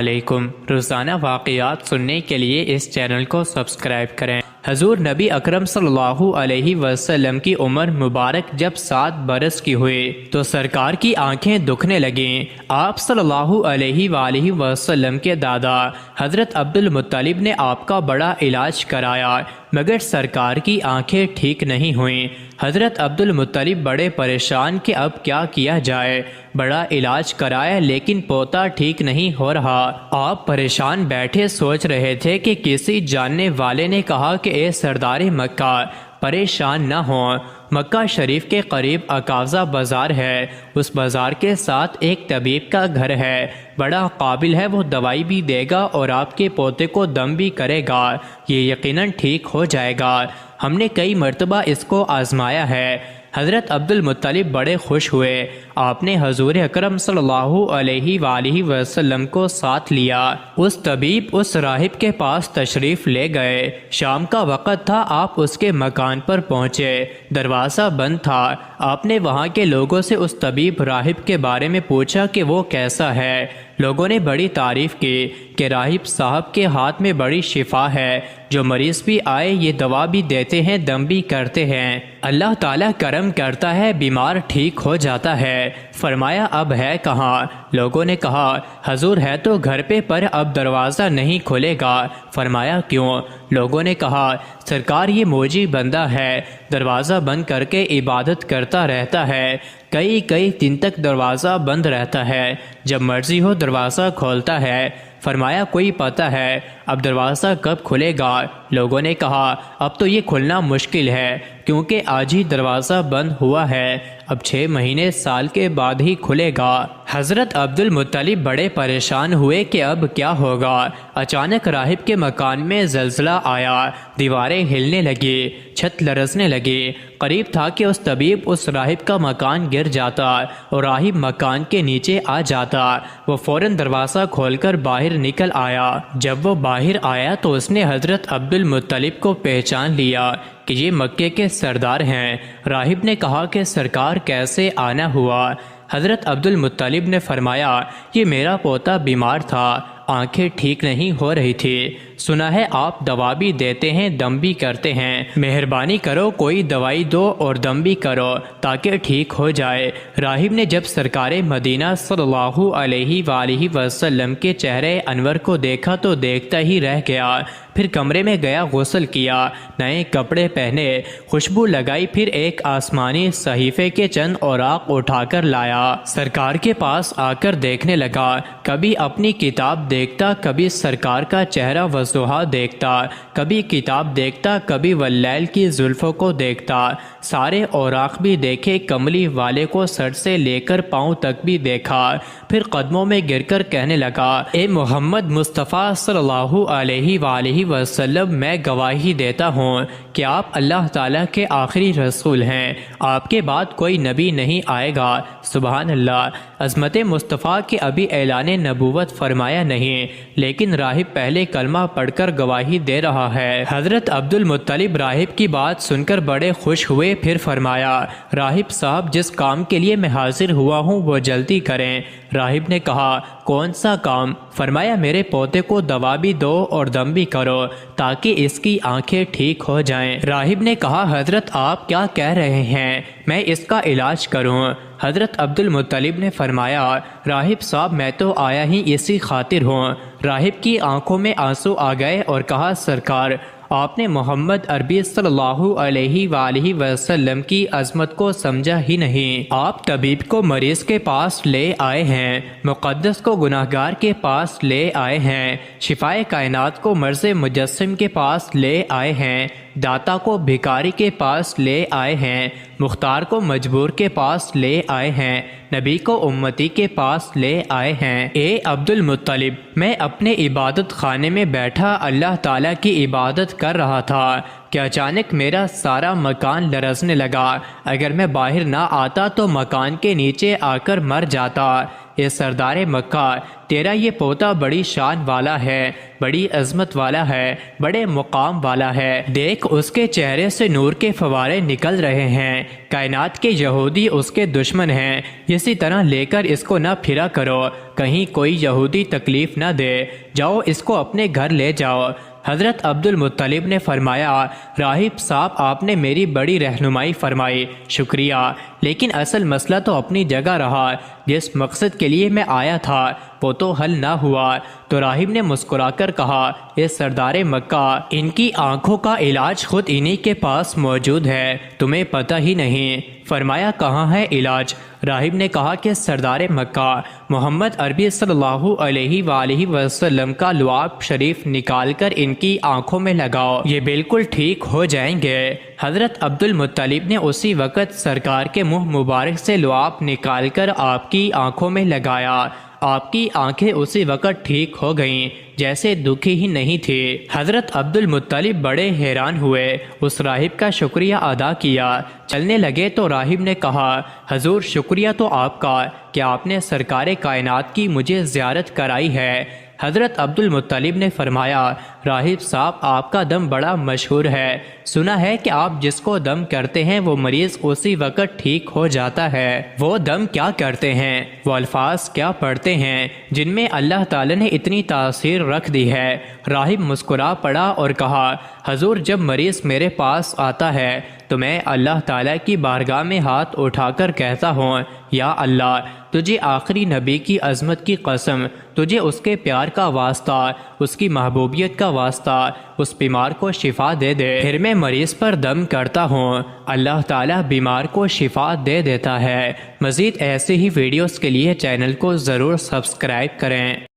علیکم روزانہ واقعات سننے کے لیے اس چینل کو سبسکرائب کریں۔ حضور نبی اکرم صلی اللہ علیہ وسلم کی عمر مبارک جب 7 برس کی ہوئی تو سرکار کی آنکھیں دکھنے لگیں۔ آپ صلی اللہ علیہ وآلہ وسلم کے دادا حضرت عبد المطلب نے آپ کا بڑا علاج کرایا مگر سرکار کی آنکھیں ٹھیک نہیں ہوئیں۔ حضرت عبد المطلب بڑے پریشان کہ اب کیا کیا جائے۔ بڑا علاج کرایا لیکن پوتا ٹھیک نہیں ہو رہا۔ آپ پریشان بیٹھے سوچ رہے تھے کہ کسی جاننے والے نے کہا کہ اے سردار مکہ پریشان نہ ہوں، مکہ شریف کے قریب عکاظہ بازار ہے، اس بازار کے ساتھ ایک طبیب کا گھر ہے، بڑا قابل ہے، وہ دوائی بھی دے گا اور آپ کے پوتے کو دم بھی کرے گا، یہ یقیناً ٹھیک ہو جائے گا۔ ہم نے کئی مرتبہ اس کو آزمایا ہے۔ حضرت عبد المطلب بڑے خوش ہوئے۔ آپ نے حضور اکرم صلی اللہ علیہ وآلہ وسلم کو ساتھ لیا۔ اس طبیب اس راہب کے پاس تشریف لے گئے۔ شام کا وقت تھا، آپ اس کے مکان پر پہنچے، دروازہ بند تھا۔ آپ نے وہاں کے لوگوں سے اس طبیب راہب کے بارے میں پوچھا کہ وہ کیسا ہے۔ لوگوں نے بڑی تعریف کی کہ راہب صاحب کے ہاتھ میں بڑی شفا ہے، جو مریض بھی آئے یہ دوا بھی دیتے ہیں، دم بھی کرتے ہیں، اللہ تعالیٰ کرم کرتا ہے، بیمار ٹھیک ہو جاتا ہے۔ فرمایا اب ہے کہاں؟ لوگوں نے کہا حضور ہے تو گھر پہ پر اب دروازہ نہیں کھلے گا۔ فرمایا کیوں؟ لوگوں نے کہا سرکار یہ موجی بندہ ہے، دروازہ بند کر کے عبادت کرتا رہتا ہے، کئی دن تک دروازہ بند رہتا ہے، جب مرضی ہو دروازہ کھولتا ہے۔ فرمایا کوئی پتہ ہے اب دروازہ کب کھلے گا؟ لوگوں نے کہا اب تو یہ کھلنا مشکل ہے کیونکہ آج ہی دروازہ بند ہوا ہے، اب 6 مہینے سال کے بعد ہی کھلے گا۔ حضرت عبد المطلب بڑے پریشان ہوئے کہ اب کیا ہوگا۔ اچانک راہب کے مکان میں زلزلہ آیا، دیواریں ہلنے لگی، چھت لرزنے لگی۔ قریب تھا کہ اس طبیب اس راہب کا مکان گر جاتا اور راہب مکان کے نیچے آ جاتا۔ وہ فوراً دروازہ کھول کر باہر نکل آیا۔ جب وہ باہر آیا تو اس نے حضرت عبد المطلب کو پہچان لیا کہ یہ مکے کے سردار ہیں۔ راہب نے کہا کہ سرکار کیسے آنا ہوا؟ حضرت عبد المطلب نے فرمایا یہ میرا پوتا بیمار تھا، آنکھیں ٹھیک نہیں ہو رہی تھی، سنا ہے آپ دوا بھی دیتے ہیں، دم بھی کرتے ہیں، مہربانی کرو کوئی دوائی دو اور دم بھی کرو تاکہ ٹھیک ہو جائے۔ راہب نے جب سرکار مدینہ صلی اللہ علیہ وآلہ وسلم کے چہرے انور کو دیکھا تو دیکھتا ہی رہ گیا۔ پھر کمرے میں گیا، غسل کیا، نئے کپڑے پہنے، خوشبو لگائی، پھر ایک آسمانی صحیفے کے چند اوراق اٹھا کر لایا۔ سرکار کے پاس آ کر دیکھنے لگا، کبھی اپنی کتاب دیکھتا، کبھی سرکار کا چہرہ وضحا دیکھتا، کبھی کتاب دیکھتا، کبھی واللیل کی زلفوں کو دیکھتا۔ سارے اوراق بھی دیکھے، کملی والے کو سر سے لے کر پاؤں تک بھی دیکھا، پھر قدموں میں گر کر کہنے لگا اے محمد مصطفیٰ صلی اللہ علیہ وآلہ وسلم، میں گواہی دیتا ہوں کہ آپ اللہ تعالیٰ کے آخری رسول ہیں، آپ کے بعد کوئی نبی نہیں آئے گا۔ سبحان اللہ، عظمت مصطفیٰ کے ابھی اعلان نبوت فرمایا نہیں لیکن راہب پہلے کلمہ پڑھ کر گواہی دے رہا ہے۔ حضرت عبد المطلب راہب کی بات سن کر بڑے خوش ہوئے، پھر فرمایا راہب صاحب جس کام کے لیے میں حاضر ہوا ہوں وہ جلدی کریں۔ راہب نے کہا کون سا کام؟ فرمایا میرے پوتے کو دوا بھی دو اور دم بھی کرو تاکہ اس کی آنکھیں ٹھیک ہو جائیں۔ راہب نے کہا حضرت آپ کیا کہہ رہے ہیں، میں اس کا علاج کروں؟ حضرت عبد المطلب نے فرمایا راہب صاحب میں تو آیا ہی اسی خاطر ہوں۔ راہب کی آنکھوں میں آنسو آ گئے اور کہا سرکار آپ نے محمد عربی صلی اللہ علیہ وآلہ وسلم کی عظمت کو سمجھا ہی نہیں۔ آپ طبیب کو مریض کے پاس لے آئے ہیں، مقدس کو گناہگار کے پاس لے آئے ہیں، شفائے کائنات کو مرض مجسم کے پاس لے آئے ہیں، داتا کو بھکاری کے پاس لے آئے ہیں، مختار کو مجبور کے پاس لے آئے ہیں، نبی کو امتی کے پاس لے آئے ہیں۔ اے عبد المطلب میں اپنے عبادت خانے میں بیٹھا اللہ تعالیٰ کی عبادت کر رہا تھا کہ اچانک میرا سارا مکان لرزنے لگا، اگر میں باہر نہ آتا تو مکان کے نیچے آ کر مر جاتا۔ اے سردار مکہ، تیرا یہ پوتا بڑی شان والا ہے، بڑی عظمت والا ہے، بڑے مقام والا ہے، دیکھ اس کے چہرے سے نور کے فوارے نکل رہے ہیں، کائنات کے یہودی اس کے دشمن ہیں، اسی طرح لے کر اس کو نہ پھرا کرو، کہیں کوئی یہودی تکلیف نہ دے، جاؤ اس کو اپنے گھر لے جاؤ۔ حضرت عبد المطلب نے فرمایا، راہب صاحب آپ نے میری بڑی رہنمائی فرمائی، شکریہ، لیکن اصل مسئلہ تو اپنی جگہ رہا، جس مقصد کے لیے میں آیا تھا وہ تو حل نہ ہوا۔ تو راہب نے مسکرا کر کہا، اے سردار مکہ، ان کی آنکھوں کا علاج خود انہی کے پاس موجود ہے، تمہیں پتہ ہی نہیں۔ فرمایا، کہاں ہے علاج؟ راہب نے کہا کہ سردار مکہ، محمد عربی صلی اللہ علیہ وآلہ وسلم کا لعاب شریف نکال کر ان کی آنکھوں میں لگاؤ، یہ بالکل ٹھیک ہو جائیں گے۔ حضرت عبد المطلب نے اسی وقت سرکار کے منہ مبارک سے لعاب نکال کر آپ کی آنکھوں میں لگایا، آپ کی آنکھیں اسی وقت ٹھیک ہو گئیں جیسے دکھی ہی نہیں تھی۔ حضرت عبد المطلب بڑے حیران ہوئے، اس راہب کا شکریہ ادا کیا، چلنے لگے تو راہب نے کہا، حضور شکریہ تو آپ کا کہ آپ نے سرکار کائنات کی مجھے زیارت کرائی ہے۔ حضرت عبد المطلب نے فرمایا، راہب صاحب آپ کا دم بڑا مشہور ہے، سنا ہے کہ آپ جس کو دم کرتے ہیں وہ مریض اسی وقت ٹھیک ہو جاتا ہے، وہ دم کیا کرتے ہیں، وہ الفاظ کیا پڑھتے ہیں جن میں اللہ تعالی نے اتنی تاثیر رکھ دی ہے؟ راہب مسکرا پڑا اور کہا، حضور جب مریض میرے پاس آتا ہے تو میں اللہ تعالیٰ کی بارگاہ میں ہاتھ اٹھا کر کہتا ہوں، یا اللہ، تجھے آخری نبی کی عظمت کی قسم، تجھے اس کے پیار کا واسطہ، اس کی محبوبیت کا واسطہ، اس بیمار کو شفا دے دے۔ پھر میں مریض پر دم کرتا ہوں، اللہ تعالیٰ بیمار کو شفا دے دیتا ہے۔ مزید ایسے ہی ویڈیوز کے لیے چینل کو ضرور سبسکرائب کریں۔